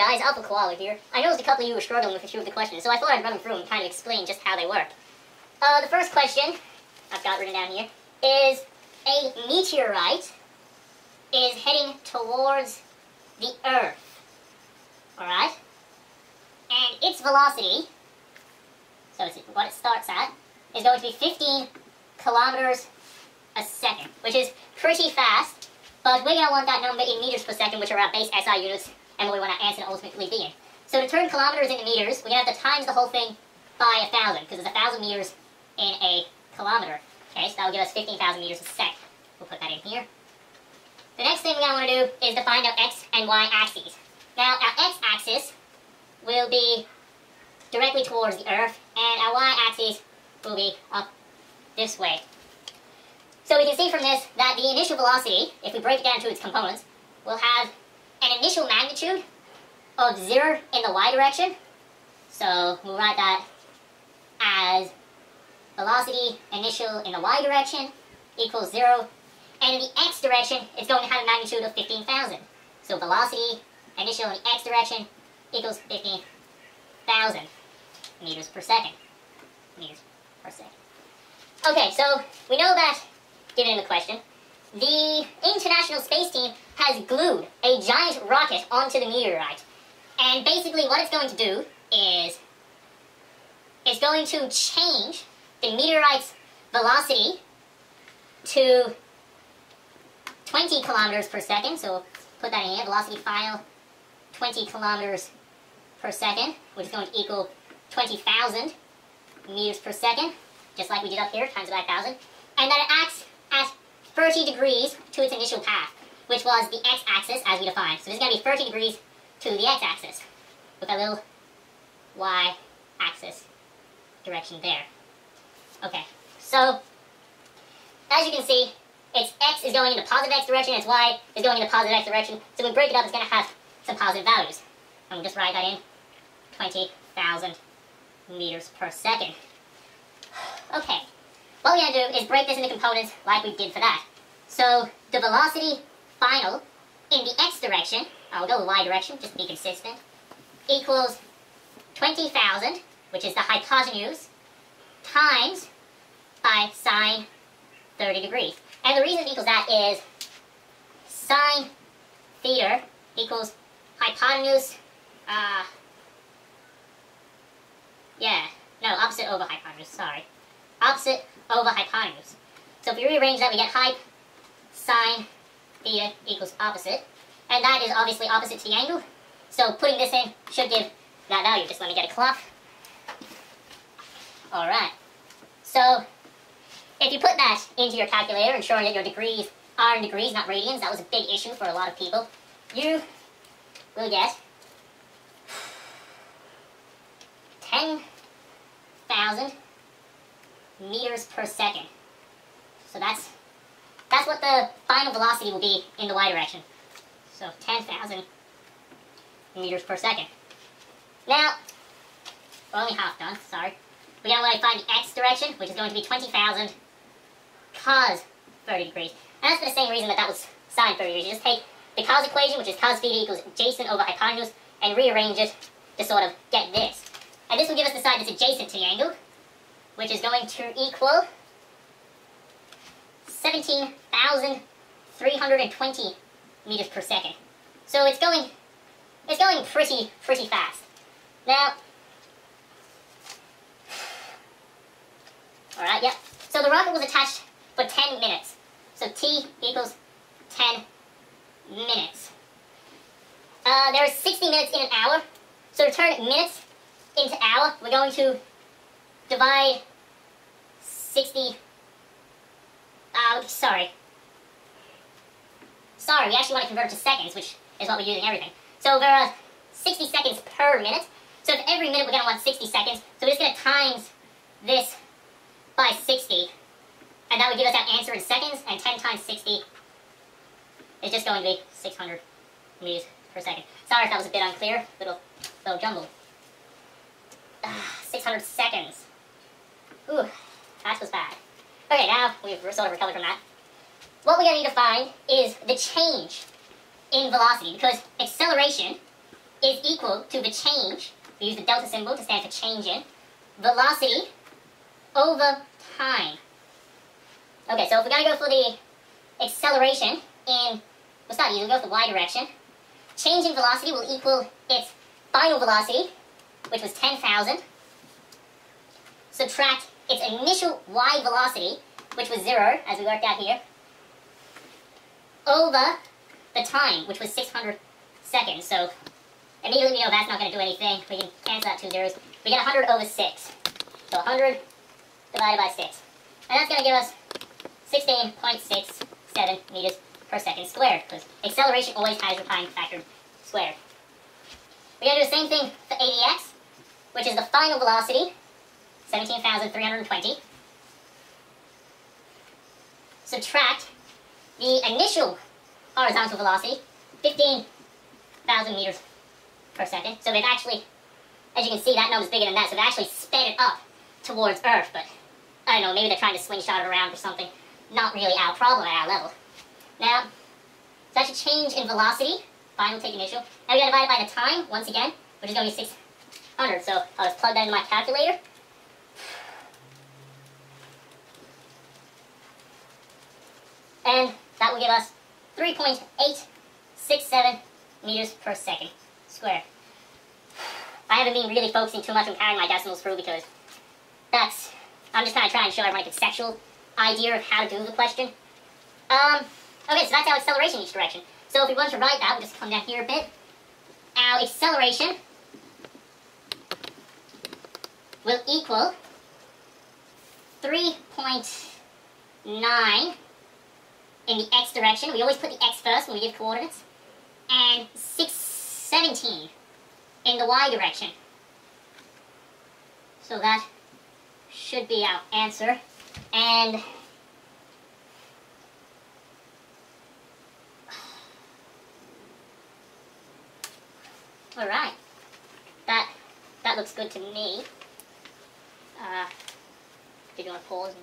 guys, AlphaKoala here. I noticed a couple of you were struggling with a few of the questions, so I thought I'd run them through and kind of explain just how they work. The first question, I've got written down here, is a meteorite is heading towards the Earth, alright? And its velocity, so what it starts at, is going to be 15 kilometers a second, which is pretty fast, but we're going to want that number in meters per second, which are our base SI units, and what we want our answer to ultimately be in. So to turn kilometers into meters, we're going to have to times the whole thing by 1,000, because there's 1,000 meters in a kilometer. Okay, so that will give us 15,000 meters a sec. We'll put that in here. The next thing we're going to want to do is to find our x and y axes. Now, our x-axis will be directly towards the Earth, and our y-axis will be up this way. So we can see from this that the initial velocity, if we break it down to its components, will have an initial magnitude of 0 in the y direction. So we'll write that as velocity initial in the y direction equals 0. And in the x direction, it's going to have a magnitude of 15,000. So velocity initial in the x direction equals 15,000 meters per second. Okay, so we know that, given the question, the International Space Team has glued a giant rocket onto the meteorite. And basically what it's going to do is it's going to change the meteorite's velocity to 20 kilometers per second. So we'll put that in here, velocity file 20 kilometers per second, which is going to equal 20,000 meters per second, just like we did up here, times by 1,000. And that it acts at 30 degrees to its initial path, which was the x-axis as we defined. So this is going to be 30 degrees to the x-axis, with a little y-axis direction there. Okay, so as you can see, its x is going in the positive x direction, its y is going in the positive x direction. So when we break it up, it's going to have some positive values. And we'll just write that in, 20,000 meters per second. Okay, what we're going to do is break this into components like we did for that. So the velocity final in the x direction, I'll go the y direction just to be consistent, equals 20,000, which is the hypotenuse, times by sine 30 degrees. And the reason it equals that is sine theta equals hypotenuse, opposite over hypotenuse, sorry. Opposite over hypotenuse. So if we rearrange that, we get hype sine theta equals opposite. And that is obviously opposite to the angle. So putting this in should give that value. Just let me get a clock. Alright. So if you put that into your calculator, ensuring that your degrees are in degrees, not radians, that was a big issue for a lot of people, you will get 10,000 meters per second. So that's what the final velocity will be in the y direction. So 10,000 meters per second. Now, we're only half done, sorry. We're going to find the x direction, which is going to be 20,000 cos 30 degrees. And that's for the same reason that was sine 30 degrees. You just take the cos equation, which is cos theta equals adjacent over hypotenuse, and rearrange it to sort of get this. And this will give us the side that's adjacent to the angle, which is going to equal 17,320 meters per second. So it's going pretty fast. Now, alright, yep. So the rocket was attached for 10 minutes. So T equals 10 minutes. There is 60 minutes in an hour. So to turn minutes into hour, we're going to divide 60... Sorry, we actually want to convert it to seconds, which is what we use in everything. So there are 60 seconds per minute. So if every minute we're going to want 60 seconds, so we're just going to times this by 60. And that would give us our answer in seconds, and 10 times 60 is just going to be 600 meters per second. Sorry if that was a bit unclear, little jumbled. 600 seconds. Ooh, that was bad. Okay, now we've sort of recovered from that. What we're going to need to find is the change in velocity, because acceleration is equal to the change, we use the delta symbol to stand for change in, velocity over time. Okay, so if we're going to go for the acceleration in, we'll start easy, we'll go for the y direction. Change in velocity will equal its final velocity, which was 10,000. Subtract its initial y velocity, which was 0, as we worked out here, over the time, which was 600 seconds. So immediately we know that's not going to do anything. We can cancel out 2 zeros. We get 100 over 6. So 100 divided by 6. And that's going to give us 16.67 meters per second squared, because acceleration always has your time factor squared. We're going to do the same thing for ADX, which is the final velocity, 17,320. Subtract the initial horizontal velocity, 15,000 meters per second. So they've actually, as you can see, that number's bigger than that, so they've actually sped it up towards Earth, but I don't know, maybe they're trying to slingshot it around or something. Not really our problem at our level. Now, so that's a change in velocity, final take initial. Now we gotta divide it by the time, once again, which is going to be 600. So I'll just plug that into my calculator. And that will give us 3.867 meters per second squared. I haven't been really focusing too much on carrying my decimals through because I'm just kind of trying to show everyone a conceptual idea of how to do the question. Okay, so that's our acceleration in each direction. So if we wanted to write that, we'll just come down here a bit. Our acceleration will equal 3.9 in the x direction. We always put the x first when we give coordinates. And 617 in the y direction. So that should be our answer. And alright, that looks good to me. Did you want to pause?